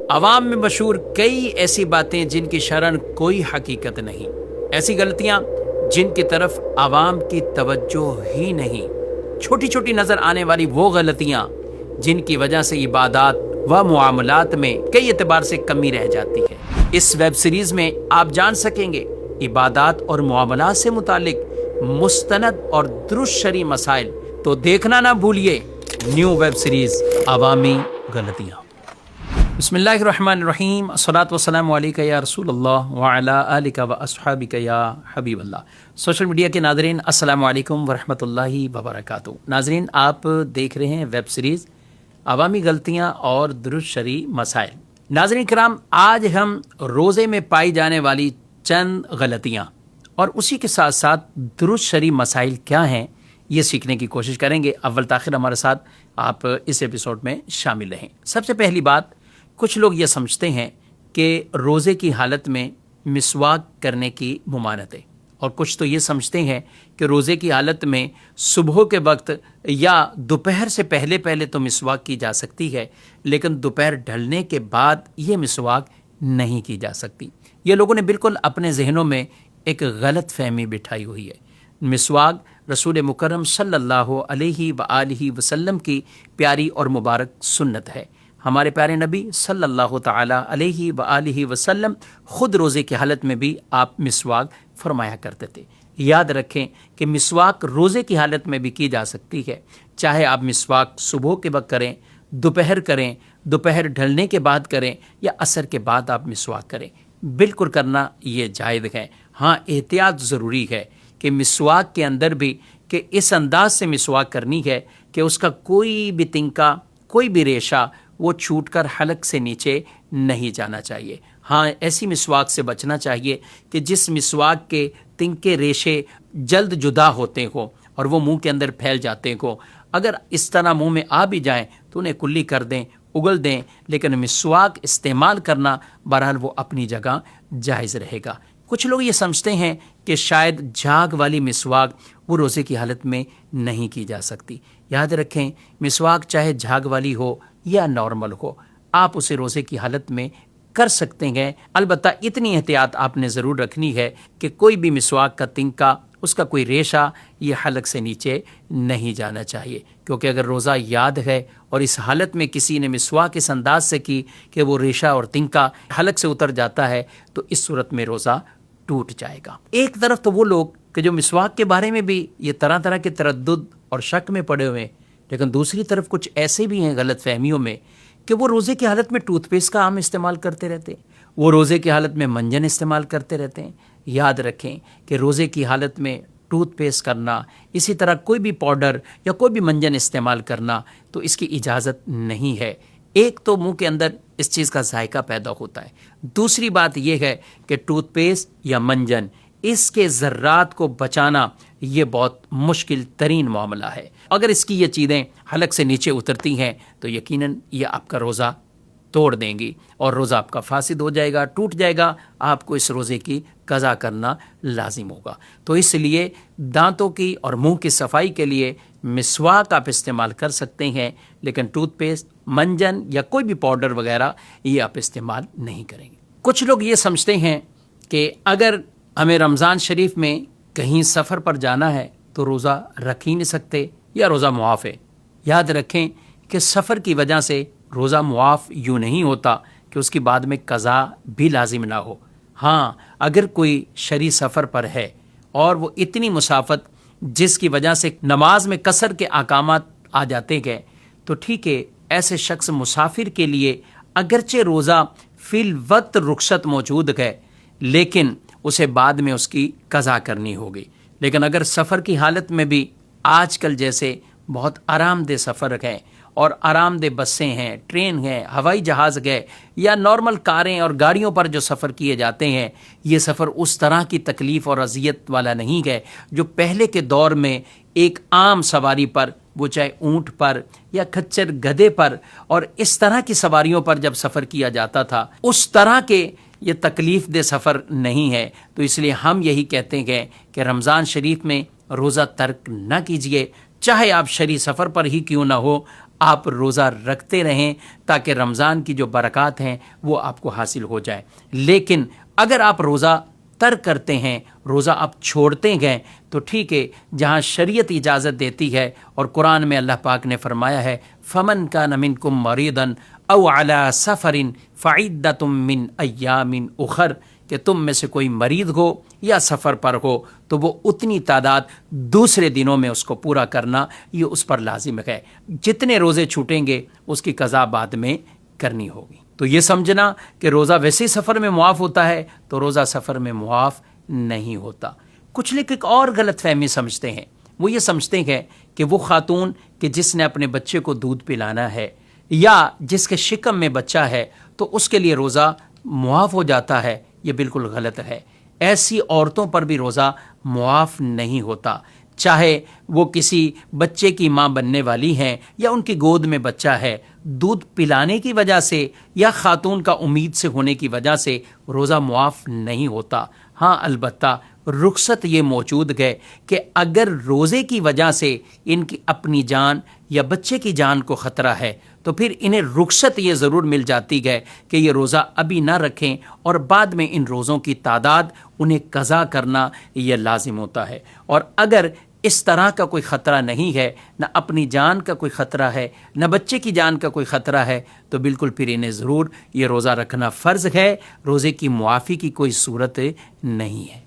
عوام میں مشہور کئی ایسی باتیں جن کی شرعن کوئی حقیقت نہیں، ایسی غلطیاں جن کی طرف عوام کی توجہ ہی نہیں، چھوٹی چھوٹی نظر آنے والی وہ غلطیاں جن کی وجہ سے عبادات و معاملات میں کئی اعتبار سے کمی رہ جاتی ہے۔ اس ویب سیریز میں آپ جان سکیں گے عبادات اور معاملات سے متعلق مستند اور درست شرعی مسائل، تو دیکھنا نہ بھولیے نیو ویب سیریز عوامی غلطیاں۔ بسم اللہ الرحمن الرحیم، الصلاۃ والسلام علیکہ یا رسول اللہ وعلی آلک و اصحابک یا حبیب اللہ۔ سوشل میڈیا کے ناظرین السلام علیکم ورحمۃ اللہ وبرکاتہ۔ ناظرین، آپ دیکھ رہے ہیں ویب سیریز عوامی غلطیاں اور درست شرعی مسائل۔ ناظرین کرام، آج ہم روزے میں پائی جانے والی چند غلطیاں اور اسی کے ساتھ ساتھ درست شرعی مسائل کیا ہیں یہ سیکھنے کی کوشش کریں گے۔ اول تاخیر ہمارے ساتھ آپ اس ایپیسوڈ میں شامل رہیں۔ سب سے پہلی بات، کچھ لوگ یہ سمجھتے ہیں کہ روزے کی حالت میں مسواک کرنے کی ممانعت ہے، اور کچھ تو یہ سمجھتے ہیں کہ روزے کی حالت میں صبح کے وقت یا دوپہر سے پہلے تو مسواک کی جا سکتی ہے، لیکن دوپہر ڈھلنے کے بعد یہ مسواک نہیں کی جا سکتی۔ یہ لوگوں نے بالکل اپنے ذہنوں میں ایک غلط فہمی بٹھائی ہوئی ہے۔ مسواک رسول مکرم صلی اللہ علیہ وآلہ وسلم کی پیاری اور مبارک سنت ہے۔ ہمارے پیارے نبی صلی اللہ تعالی علیہ وآلہ وسلم خود روزے کی حالت میں بھی آپ مسواک فرمایا کرتے تھے۔ یاد رکھیں کہ مسواک روزے کی حالت میں بھی کی جا سکتی ہے، چاہے آپ مسواک صبح کے وقت کریں، دوپہر کریں، دوپہر ڈھلنے کے بعد کریں یا عصر کے بعد آپ مسواک کریں، بالکل کرنا یہ جائز ہے۔ ہاں، احتیاط ضروری ہے کہ مسواک کے اندر بھی کہ اس انداز سے مسواک کرنی ہے کہ اس کا کوئی بھی تنکا، کوئی بھی ریشہ وہ چھوٹ کر حلق سے نیچے نہیں جانا چاہیے۔ ہاں، ایسی مسواک سے بچنا چاہیے کہ جس مسواک کے تنکے ریشے جلد جدا ہوتے ہوں اور وہ منہ کے اندر پھیل جاتے ہوں۔ اگر اس طرح منہ میں آ بھی جائیں تو انہیں کلی کر دیں، اگل دیں، لیکن مسواک استعمال کرنا بہرحال وہ اپنی جگہ جائز رہے گا۔ کچھ لوگ یہ سمجھتے ہیں کہ شاید جھاگ والی مسواک وہ روزے کی حالت میں نہیں کی جا سکتی۔ یاد رکھیں، مسواک چاہے جھاگ والی ہو یا نارمل ہو، آپ اسے روزے کی حالت میں کر سکتے ہیں۔ البتہ اتنی احتیاط آپ نے ضرور رکھنی ہے کہ کوئی بھی مسواک کا تنکا، اس کا کوئی ریشہ یہ حلق سے نیچے نہیں جانا چاہیے، کیونکہ اگر روزہ یاد ہے اور اس حالت میں کسی نے مسواک اس انداز سے کی کہ وہ ریشہ اور تنکا حلق سے اتر جاتا ہے تو اس صورت میں روزہ ٹوٹ جائے گا۔ ایک طرف تو وہ لوگ کہ جو مسواک کے بارے میں بھی یہ طرح طرح کے تردد اور شک میں پڑے ہوئے ہیں، لیکن دوسری طرف کچھ ایسے بھی ہیں غلط فہمیوں میں کہ وہ روزے کی حالت میں ٹوتھ پیسٹ کا عام استعمال کرتے رہتے ہیں، وہ روزے کی حالت میں منجن استعمال کرتے رہتے ہیں۔ یاد رکھیں کہ روزے کی حالت میں ٹوتھ پیسٹ کرنا، اسی طرح کوئی بھی پاؤڈر یا کوئی بھی منجن استعمال کرنا تو اس کی اجازت نہیں ہے۔ ایک تو منہ کے اندر اس چیز کا ذائقہ پیدا ہوتا ہے، دوسری بات یہ ہے کہ ٹوتھ پیسٹ یا منجن اس کے ذرات کو بچانا یہ بہت مشکل ترین معاملہ ہے۔ اگر اس کی یہ چیزیں حلق سے نیچے اترتی ہیں تو یقیناً یہ آپ کا روزہ توڑ دیں گی اور روزہ آپ کا فاسد ہو جائے گا، ٹوٹ جائے گا، آپ کو اس روزے کی قضا کرنا لازم ہوگا۔ تو اس لیے دانتوں کی اور منہ کی صفائی کے لیے مسواک آپ استعمال کر سکتے ہیں، لیکن ٹوتھ پیسٹ، منجن یا کوئی بھی پاؤڈر وغیرہ یہ آپ استعمال نہیں کریں گے۔ کچھ لوگ یہ سمجھتے ہیں کہ اگر ہمیں رمضان شریف میں کہیں سفر پر جانا ہے تو روزہ رکھ ہی نہیں سکتے یا روزہ معاف ہے۔ یاد رکھیں کہ سفر کی وجہ سے روزہ معاف یوں نہیں ہوتا کہ اس کی بعد میں قضا بھی لازم نہ ہو۔ ہاں، اگر کوئی شرعی سفر پر ہے اور وہ اتنی مسافت جس کی وجہ سے نماز میں قصر کے احکامات آ جاتے ہیں تو ٹھیک ہے، ایسے شخص مسافر کے لیے اگرچہ روزہ فی الوقت رخصت موجود ہے لیکن اسے بعد میں اس کی قضا کرنی ہوگی۔ لیکن اگر سفر کی حالت میں بھی آج کل جیسے بہت آرام دہ سفر ہے اور آرام دہ بسیں ہیں، ٹرین ہیں، ہوائی جہاز گئے یا نارمل کاریں اور گاڑیوں پر جو سفر کیے جاتے ہیں، یہ سفر اس طرح کی تکلیف اور اذیت والا نہیں ہے جو پہلے کے دور میں ایک عام سواری پر، وہ چاہے اونٹ پر یا کھچر گدھے پر اور اس طرح کی سواریوں پر جب سفر کیا جاتا تھا، اس طرح کے یہ تکلیف دہ سفر نہیں ہے۔ تو اس لیے ہم یہی کہتے ہیں کہ رمضان شریف میں روزہ ترک نہ کیجیے، چاہے آپ شرعی سفر پر ہی کیوں نہ ہو، آپ روزہ رکھتے رہیں تاکہ رمضان کی جو برکات ہیں وہ آپ کو حاصل ہو جائے. لیکن اگر آپ روزہ ترک کرتے ہیں، روزہ آپ چھوڑتے گئے تو ٹھیک ہے، جہاں شریعت اجازت دیتی ہے اور قرآن میں اللہ پاک نے فرمایا ہے فمن کان منکم مریضا او علی سفر فعدۃ من ایام اخر، کہ تم میں سے کوئی مریض ہو یا سفر پر ہو تو وہ اتنی تعداد دوسرے دنوں میں اس کو پورا کرنا یہ اس پر لازم ہے. جتنے روزے چھوٹیں گے اس کی قضا بعد میں کرنی ہوگی. تو یہ سمجھنا کہ روزہ ویسے سفر میں معاف ہوتا ہے تو روزہ سفر میں معاف نہیں ہوتا. کچھ لوگ ایک اور غلط فہمی سمجھتے ہیں، وہ یہ سمجھتے ہیں کہ وہ خاتون کہ جس نے اپنے بچے کو دودھ پلانا ہے یا جس کے شکم میں بچہ ہے تو اس کے لیے روزہ معاف ہو جاتا ہے. یہ بالکل غلط ہے. ایسی عورتوں پر بھی روزہ معاف نہیں ہوتا، چاہے وہ کسی بچے کی ماں بننے والی ہیں یا ان کی گود میں بچہ ہے. دودھ پلانے کی وجہ سے یا خاتون کا امید سے ہونے کی وجہ سے روزہ معاف نہیں ہوتا. ہاں البتہ رخصت یہ موجود ہے کہ اگر روزے کی وجہ سے ان کی اپنی جان یا بچے کی جان کو خطرہ ہے تو پھر انہیں رخصت یہ ضرور مل جاتی ہے کہ یہ روزہ ابھی نہ رکھیں اور بعد میں ان روزوں کی تعداد انہیں قضا کرنا یہ لازم ہوتا ہے. اور اگر اس طرح کا کوئی خطرہ نہیں ہے، نہ اپنی جان کا کوئی خطرہ ہے نہ بچے کی جان کا کوئی خطرہ ہے، تو بالکل پھر انہیں ضرور یہ روزہ رکھنا فرض ہے. روزے کی معافی کی کوئی صورت نہیں ہے.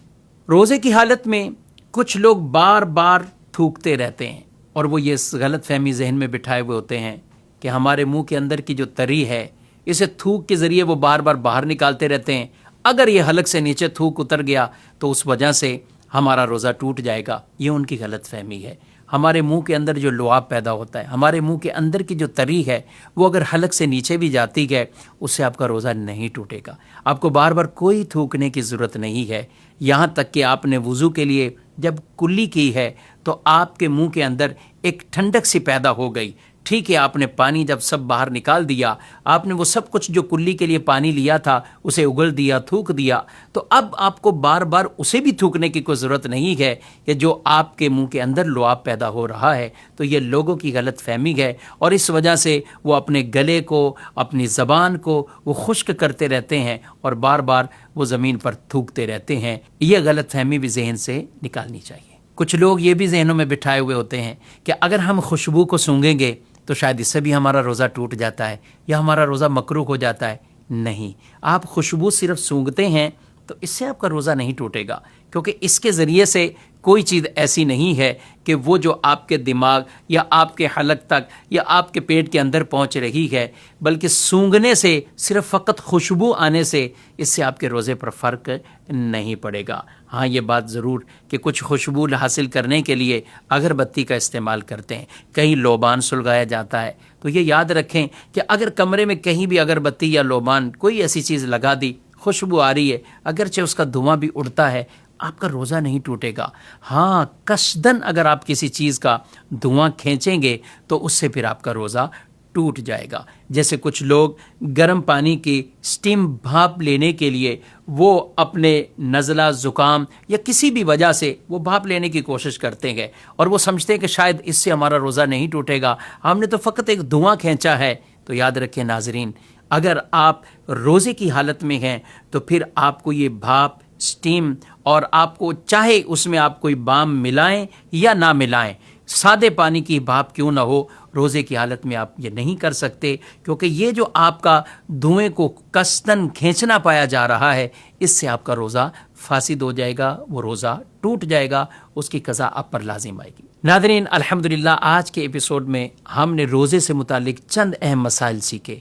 روزے کی حالت میں کچھ لوگ بار بار تھوکتے رہتے ہیں اور وہ یہ غلط فہمی ذہن میں بٹھائے ہوئے ہوتے ہیں کہ ہمارے منہ کے اندر کی جو تری ہے اسے تھوک کے ذریعے وہ بار بار باہر نکالتے رہتے ہیں. اگر یہ حلق سے نیچے تھوک اتر گیا تو اس وجہ سے ہمارا روزہ ٹوٹ جائے گا. یہ ان کی غلط فہمی ہے. ہمارے منہ کے اندر جو لعاب پیدا ہوتا ہے، ہمارے منہ کے اندر کی جو تری ہے وہ اگر حلق سے نیچے بھی جاتی ہے اس سے آپ کا روزہ نہیں ٹوٹے گا. آپ کو بار بار کوئی تھوکنے کی ضرورت نہیں ہے. یہاں تک کہ آپ نے وضو کے لیے جب کلی کی ہے تو آپ کے منہ کے اندر ایک ٹھنڈک سی پیدا ہو گئی. ٹھیک ہے، آپ نے پانی جب سب باہر نکال دیا، آپ نے وہ سب کچھ جو کلی کے لیے پانی لیا تھا اسے اگل دیا، تھوک دیا، تو اب آپ کو بار بار اسے بھی تھوکنے کی کوئی ضرورت نہیں ہے کہ جو آپ کے منہ کے اندر لعاب پیدا ہو رہا ہے. تو یہ لوگوں کی غلط فہمی ہے اور اس وجہ سے وہ اپنے گلے کو، اپنی زبان کو وہ خشک کرتے رہتے ہیں اور بار بار وہ زمین پر تھوکتے رہتے ہیں. یہ غلط فہمی بھی ذہن سے نکالنی چاہیے. کچھ لوگ یہ بھی ذہنوں میں بٹھائے ہوئے ہوتے ہیں کہ اگر ہم خوشبو کو سونگھیں گے تو شاید اس سے بھی ہمارا روزہ ٹوٹ جاتا ہے یا ہمارا روزہ مکروہ ہو جاتا ہے. نہیں، آپ خوشبو صرف سونگھتے ہیں تو اس سے آپ کا روزہ نہیں ٹوٹے گا، کیونکہ اس کے ذریعے سے کوئی چیز ایسی نہیں ہے کہ وہ جو آپ کے دماغ یا آپ کے حلق تک یا آپ کے پیٹ کے اندر پہنچ رہی ہے، بلکہ سونگھنے سے، صرف فقط خوشبو آنے سے اس سے آپ کے روزے پر فرق نہیں پڑے گا. ہاں یہ بات ضرور کہ کچھ خوشبو حاصل کرنے کے لیے اگربتی کا استعمال کرتے ہیں، کہیں لوبان سلگایا جاتا ہے. تو یہ یاد رکھیں کہ اگر کمرے میں کہیں بھی اگربتی یا لوبان کوئی ایسی چیز لگا دی، خوشبو آ رہی ہے، اگرچہ اس کا دھواں بھی اڑتا ہے، آپ کا روزہ نہیں ٹوٹے گا. ہاں قصدن اگر آپ کسی چیز کا دھواں کھینچیں گے تو اس سے پھر آپ کا روزہ ٹوٹ جائے گا. جیسے کچھ لوگ گرم پانی کی سٹیم بھاپ لینے کے لیے وہ اپنے نزلہ، زکام یا کسی بھی وجہ سے وہ بھاپ لینے کی کوشش کرتے ہیں اور وہ سمجھتے ہیں کہ شاید اس سے ہمارا روزہ نہیں ٹوٹے گا، ہم نے تو فقط ایک دھواں کھینچا ہے. تو یاد رکھیں ناظرین، اگر آپ روزے کی حالت میں ہیں تو پھر آپ کو یہ بھاپ، سٹیم، اور آپ کو چاہے اس میں آپ کوئی بام ملائیں یا نہ ملائیں، سادے پانی کی بھاپ کیوں نہ ہو، روزے کی حالت میں آپ یہ نہیں کر سکتے، کیونکہ یہ جو آپ کا دھوئیں کو قصدن کھینچنا پایا جا رہا ہے اس سے آپ کا روزہ فاسد ہو جائے گا، وہ روزہ ٹوٹ جائے گا، اس کی قضا آپ پر لازم آئے گی. ناظرین، الحمدللہ آج کے ایپیسوڈ میں ہم نے روزے سے متعلق چند اہم مسائل سیکھے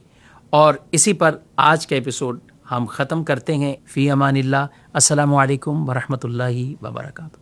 اور اسی پر آج کا ایپیسوڈ ہم ختم کرتے ہیں. فی امان اللہ. السلام علیکم ورحمۃ اللہ وبرکاتہ.